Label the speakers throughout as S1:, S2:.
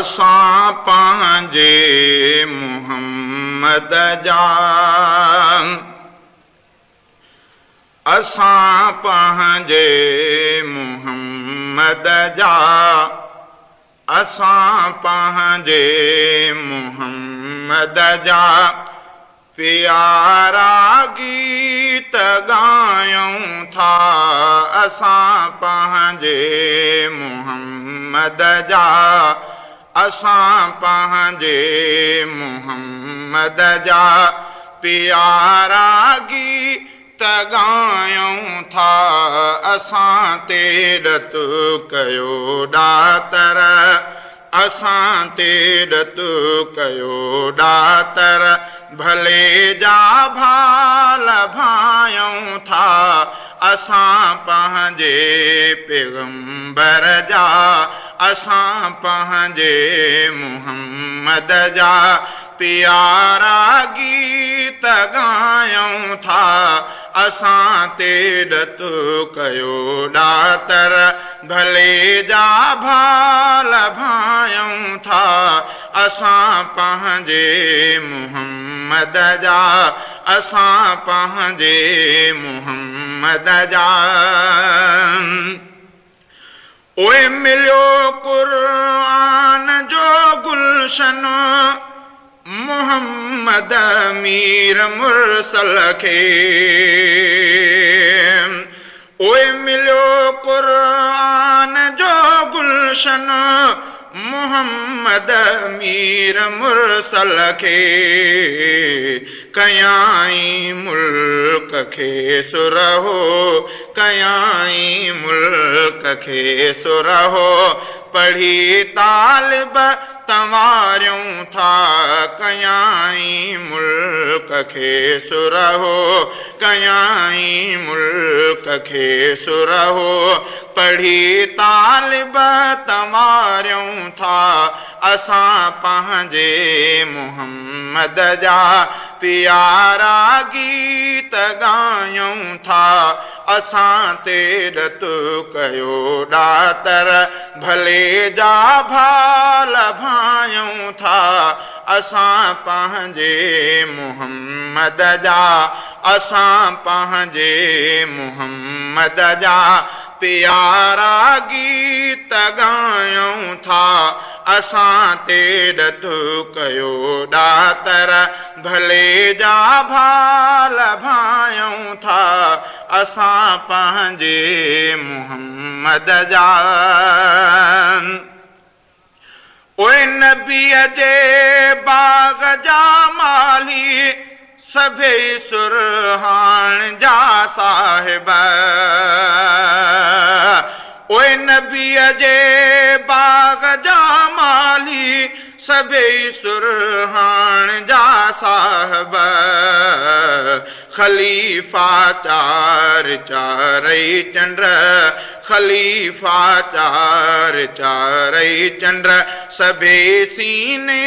S1: असां पंहिंजे मुहम्मद जा असां पंहिंजे मुहम्मद जा असां पंहिंजे मुहम्मद जा प्यारा गीत ॻायूं था असां पंहिंजे मुहम्मद जा असां पंहिंजे मुहम्मद जा प्यारा गीत ॻायूं था असां तेरत कयो ॾातर असां तेरत कयो ॾातर भले जा भाल भायूं था असां पंहिंजे पैगंबर जा असां पंहिंजे मुहम्मद जा प्यारा गीत ॻायूं था असां तेरत कयो ॾातर भले जा भाल भायूं था असां पंहिंजे मुहम्मद जा असां पंहिंजे मुहम्मद जा ओए मिलियो क़ुरान जो गुलशन मुहम्मद मीर मुरसल खे ओए मिलियो क़ुरान जो गुलशन मुहम्मद मीर मुरसल खे कयाई मुल्क खे सुरहो कयाई मुल्क खे सुरहो पढ़ी तालिब तवारियूं था कयाई मुल्क खे सुरहो कयाई मुल्क खे सुरहो पढ़ी तालिब तवारियूं था असां पंहिंजे मुहम्मद जा प्यारा गीत ॻायूं था असां तेरत कयो ॾातर भले जा भाल भायूं था असां पंहिंजे मुहम्मद जा असां पंहिंजे मुहम्मद जा प्यारा गीत ॻायूं था असां तेरत कयो ॾातर भले जा भाल भायूं था असां पंहिंजे मुहम्मद जा ओए नबीअ जे बाग जा माली सभई सुरहान जा साहिब ओए नबीअ जे बाग जा माली सभई सुरहान जा साहिब खलीफा चार चारई चंद्र खलीफा चार चारई चंद्र सभई सीने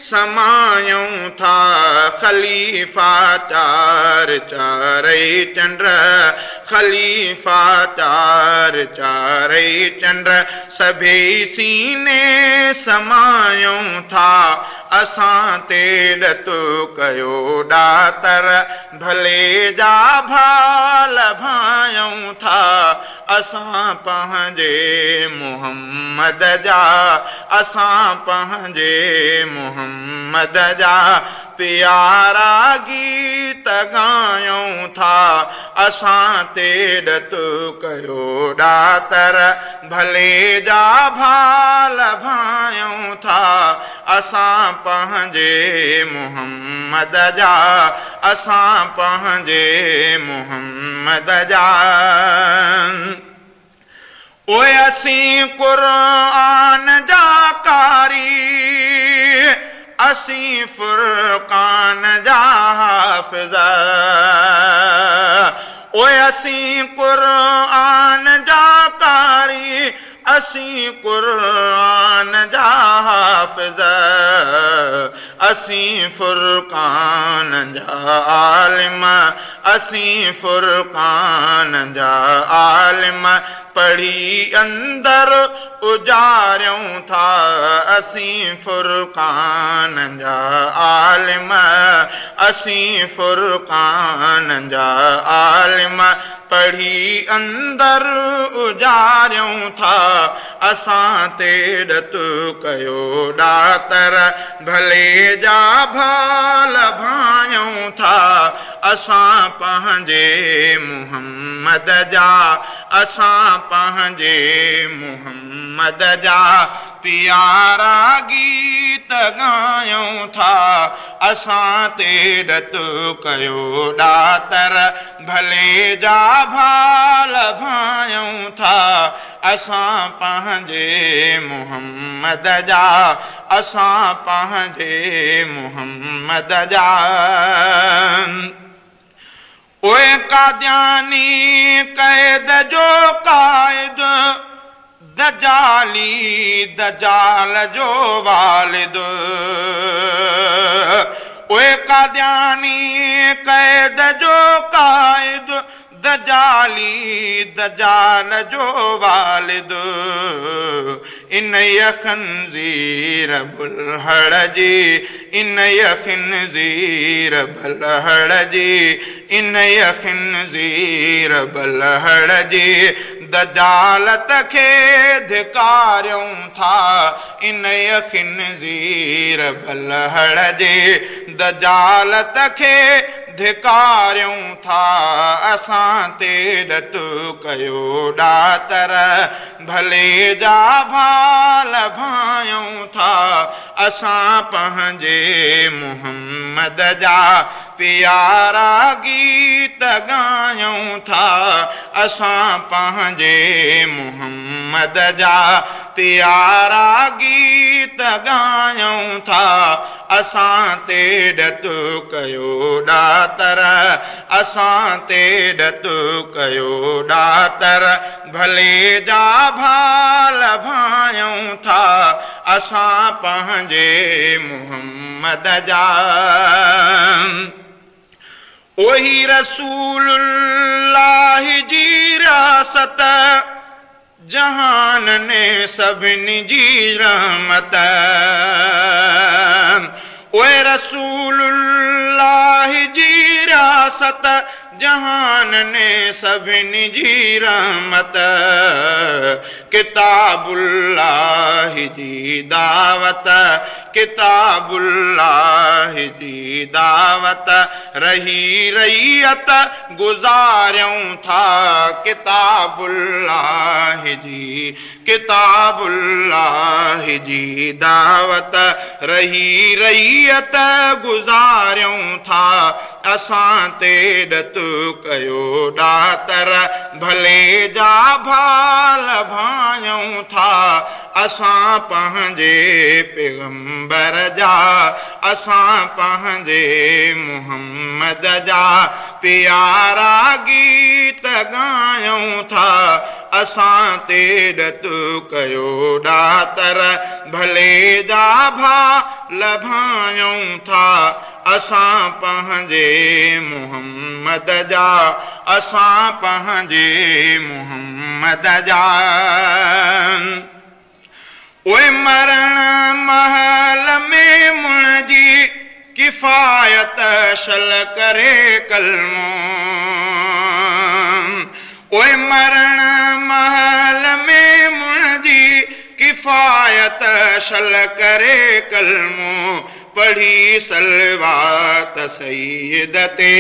S1: समायूं था खलीफा चार चारई चंद्र खलीफा चार चारई चंद्र सभई सीने समायूं था असां तेरत कयो ॾातर भले जा भाल भायूं था असां पंहिंजे मुहम्मद जा असां पंहिंजे मुहम्मद जा प्यारा गीत ॻायूं था असां तेरत कयो ॾातर भले जा भाल भायूं था असां पंहिंजे मुहम्मद जा असां पंहिंजे मुहम्मद जा ओए असीं क़ुरान जा कारी असीं फुरकान जा हाफ़िज़ ओए असीं क़ुरान जा कारी असीं क़ुरान जा हाफ़िज़ असीं फुरकान जा आलिम असीं फुरकान जा आलिम पढ़ी अंदर उजारियूं था असीं फुरकान जा आलिम असीं फुरकान जा आलिम पढ़ी अंदर उजारियूं था असां ते ॾतु कयो ॾातर भले जा भाल भायूं था असां पंहिंजे मुहम्मद जा असां पंहिंजे मुहम्मद जा प्यारा गीत ॻायूं था असां ते ॾतु कयो ॾातर भले जा भाल भायूं था असां पंहिंजे मुहम्मद जा असां पंहिंजे मुहम्मद जा ओए कादियानी क़ैद जो क़ाइद दजाली दजाल जो वालिद ओए कादियानी क़ैद जो क़ाइद दजाली दजाल जो वालिद इन खंजीर बुलहड़ जी इन खंजीर बुलहड़ जी इन खंजीर बुलहड़ जी दजालत खे धिकारियूं था इन खंजीर बुलहड़ जी दजालत खे धिकारियूं था असां ते ॾतु कयो ॾातर भले जा भाल भायूं था असां पंहिंजे मुहम्मद जा प्यारा गीत ॻायूं था असां पंहिंजे मुहम्मद जा प्यारा गीत ॻायूं था असां ते ॾतु कयो ॾातर असां ते ॾतु कयो ॾातर भले जा भाल भायूं था असां पंहिंजे मुहम्मद जा ओही रसूलुल्लाह जी रियासत जहान ने सभिनी जी रहमत ओए रसूलुल्लाह जी रियासत जहान ने सभिनी जी रहमत किताबुल्लाह जी दावत किताबुल्लाह जी दावत रही रैयत गुजारियूं था किताबुल्लाह जी दावत रही रैयत गुजारियूं था असां ते ॾतु कयो ॾातर भले जा भाल भायूं था असां पंहिंजे पैगंबर जा असां पंहिंजे मुहम्मद जा प्यारा गीत ॻायूं था असां ते ॾतु कयो ॾातर भले जा भाल भायूं था असां पंहिंजे मुहम्मद जा असां पंहिंजे मुहम्मद जा ओए मरण महल में मुंहिंजी किफ़ायत शल करे कलमो ओए मरण महल में मुंहिंजी किफ़ायत शल करे कलमो पढ़ी सलवात सईद ते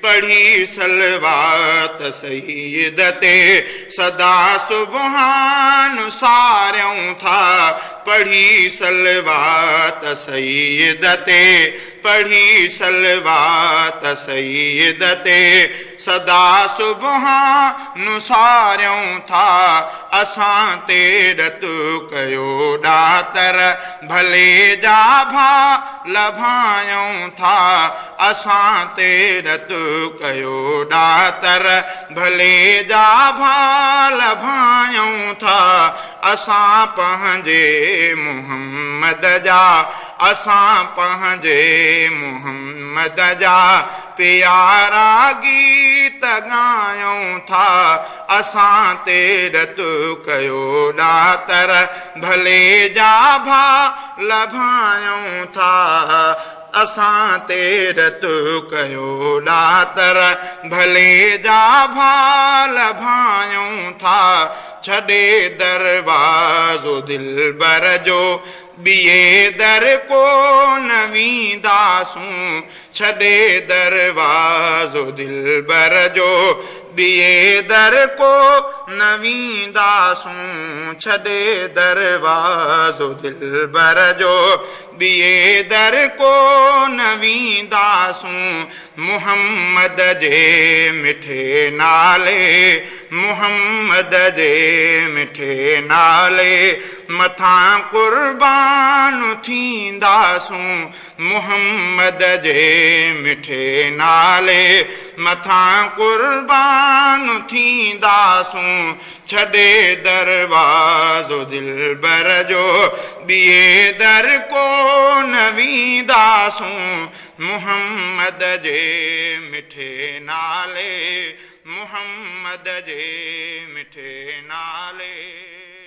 S1: पढ़ी सलवात सईद ते सदा सुबहान सारियूं था पढ़ी सलवात सईद ते पढ़ी सलवात सईद ते सदा सुबहान सारियूं था असां ते ॾतु कयो ॾातर भले जा भाल भायूं था असां ते ॾतु कयो ॾातर भले जा भाल भायूं था असां पंहिंजे मुहम्मद जा असां पंहिंजे मुहम्मद जा प्यारा गीत ॻायूं था असां तेरत कयो ॾातर भले जा भा लभायूं था असां तेरत कयो ॾातर भले जा भा लभायूं था छॾे दरवाज़ो दिलबर जो ॿिए दर को न वेंदासूं छॾे दरवाज़ो दिलबर जो ॿिए दर को न वेंदासूं छॾे दरवाज़ो दिलबर जो ॿिए दर को न वेंदासूं मुहम्मद जे मिठे नाले मुहम्मद जे मिठे नाले मथां कुर्बान थींदासूं मुहम्मद जे मिठे नाले मथां कुर्बान थींदासूं छॾे दरवाज़ो दिलबर जो ॿिए दर को न वेंदासूं मुहम्मद जे मिठे नाले मुहम्मद जे मिठे नाले।